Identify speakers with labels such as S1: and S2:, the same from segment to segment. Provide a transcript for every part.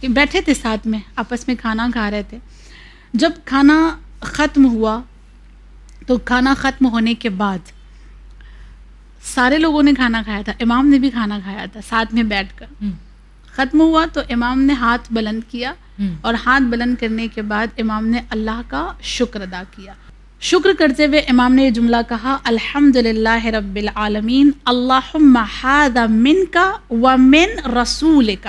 S1: کہ بیٹھے تھے ساتھ میں آپس میں کھانا کھا رہے تھے. جب کھانا ختم ہوا تو کھانا ختم ہونے کے بعد سارے لوگوں نے کھانا کھایا تھا, امام نے بھی کھانا کھایا تھا ساتھ میں بیٹھ کر. ختم ہوا تو امام نے ہاتھ بلند کیا اور ہاتھ بلند کرنے کے بعد امام نے اللہ کا شکر ادا کیا. شکر کرتے ہوئے امام نے یہ جملہ کہا, الحمدللہ رب العالمین اللہم ھذا منک ومن رسولک,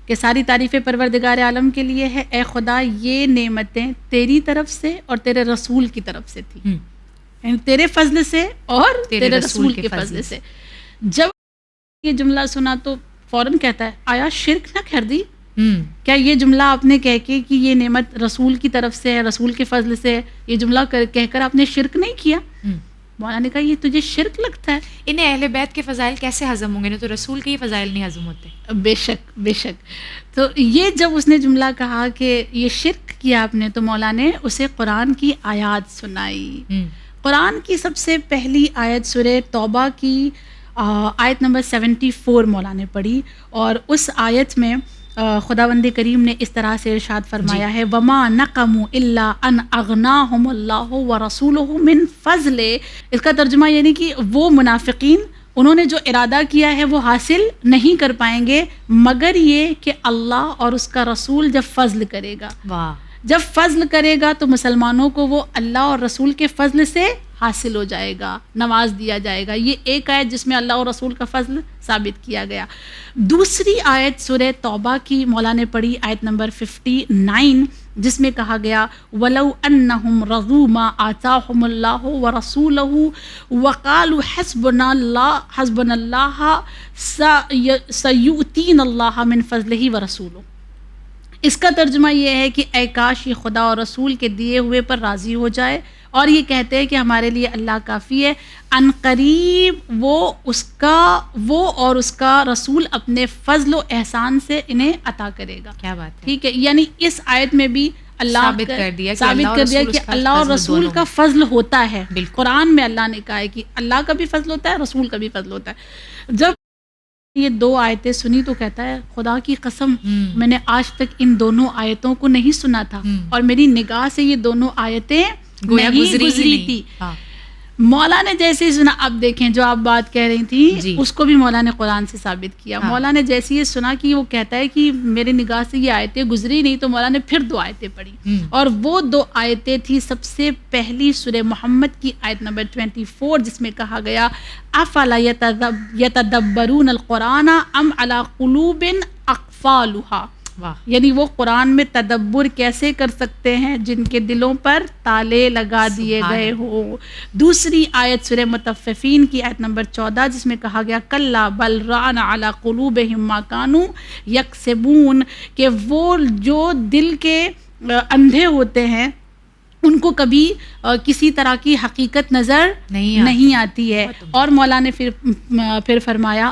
S1: کہ ساری تعریفیں پروردگار عالم کے لیے ہے, اے خدا یہ نعمتیں تیری طرف سے اور تیرے رسول کی طرف سے تھی, یعنی تیرے فضل سے اور تیرے رسول کے فضل سے. جب یہ جملہ سنا تو فوراً کہتا ہے آیا شرک نہ کر دی؟ کیا یہ جملہ آپ نے کہہ کے کہ یہ نعمت رسول کی طرف سے ہے, رسول کے فضل سے ہے, یہ جملہ کہہ کر آپ نے شرک نہیں کیا؟ مولانا نے کہا یہ تجھے شرک لگتا ہے؟
S2: انہیں اہل بیت کے فضائل کیسے ہضم ہوں گے؟ تو رسول کے ہی فضائل نہیں ہضم ہوتے.
S1: بے شک بے شک. تو یہ جب اس نے جملہ کہا کہ یہ شرک کیا آپ نے, تو مولانا نے اسے قرآن کی آیات سنائی. قرآن کی سب سے پہلی آیت سورہ توبہ کی آیت نمبر 74 مولانا نے پڑھی, اور اس آیت میں خداوند کریم نے اس طرح سے ارشاد فرمایا ہے, وما نقموا الا ان اغناہم اللہ ورسولہ من فضل. اس کا ترجمہ یعنی کہ وہ منافقین انہوں نے جو ارادہ کیا ہے وہ حاصل نہیں کر پائیں گے مگر یہ کہ اللہ اور اس کا رسول جب فضل کرے گا.
S2: واہ.
S1: جب فضل کرے گا تو مسلمانوں کو وہ اللہ اور رسول کے فضل سے حاصل ہو جائے گا, نواز دیا جائے گا. یہ ایک آیت جس میں اللہ اور رسول کا فضل ثابت کیا گیا. دوسری آیت سورہ توبہ کی مولانا نے پڑھی, آیت نمبر 59, جس میں کہا گیا وَلَوْ أَنَّهُمْ رَضُوا مَا آتَاهُمُ اللَّهُ وَرَسُولُهُ وَقَالُوا حَسْبُنَا اللَّهَ سَيُؤْتِينَ اللَّهَ مِنْ فَضْلِهِ وَرَسُولُهُ. اس کا ترجمہ یہ ہے کہ اے کاش یہ خدا اور رسول کے دیے ہوئے پر راضی ہو جائے اور یہ کہتے ہیں کہ ہمارے لیے اللہ کافی ہے, ان قریب وہ اور اس کا رسول اپنے فضل و احسان سے انہیں عطا کرے گا.
S2: کیا بات ہے.
S1: ٹھیک ہے, یعنی اس آیت میں بھی اللہ
S2: ثابت کر دیا
S1: کہ اللہ اور رسول کا فضل ہوتا ہے. قرآن میں اللہ نے کہا ہے کہ اللہ کا بھی فضل ہوتا ہے, رسول کا بھی فضل ہوتا ہے. جب یہ دو آیتیں سنی تو کہتا ہے خدا کی قسم میں نے آج تک ان دونوں آیتوں کو نہیں سنا تھا اور میری نگاہ سے یہ دونوں آیتیں نہیں گزری تھی. مولا نے جیسے ہی سنا, اب دیکھیں جو آپ بات کہہ رہی تھی اس کو بھی مولا نے قرآن سے ثابت کیا. مولا نے جیسے یہ سنا کہ وہ کہتا ہے کہ میرے نگاہ سے یہ آیتیں گزری نہیں, تو مولا نے پھر دو آیتیں پڑھی, اور وہ دو آیتیں تھی سب سے پہلی سورہ محمد کی آیت نمبر 24, جس میں کہا گیا افلا یتدبرون القرآن ام علی قلوب اقفالها. یعنی وہ قرآن میں تدبر کیسے کر سکتے ہیں جن کے دلوں پر تالے لگا دیے گئے ہوں. دوسری آیت سورہ مطففین کی آیت نمبر 14, جس میں کہا گیا کلا بل ران علی قلوبہم ما کانوا یکسبون, کہ وہ جو دل کے اندھے ہوتے ہیں ان کو کبھی کسی طرح کی حقیقت نظر نہیں آتی ہے. اور مولا نے پھر فرمایا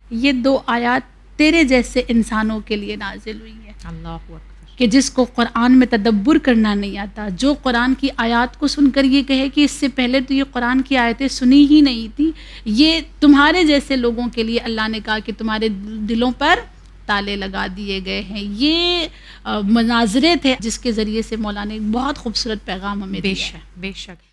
S1: یہ دو آیات تیرے جیسے انسانوں کے لیے نازل ہوئی ہے,
S2: اللہ اکبر,
S1: کہ جس کو قرآن میں تدبر کرنا نہیں آتا, جو قرآن کی آیات کو سن کر یہ کہے کہ اس سے پہلے تو یہ قرآن کی آیتیں سنی ہی نہیں تھی. یہ تمہارے جیسے لوگوں کے لیے اللہ نے کہا کہ تمہارے دلوں پر تالے لگا دیے گئے ہیں. یہ مناظرے تھے جس کے ذریعے سے مولانا نے بہت خوبصورت پیغام ہمیں دیا.
S2: بے شک.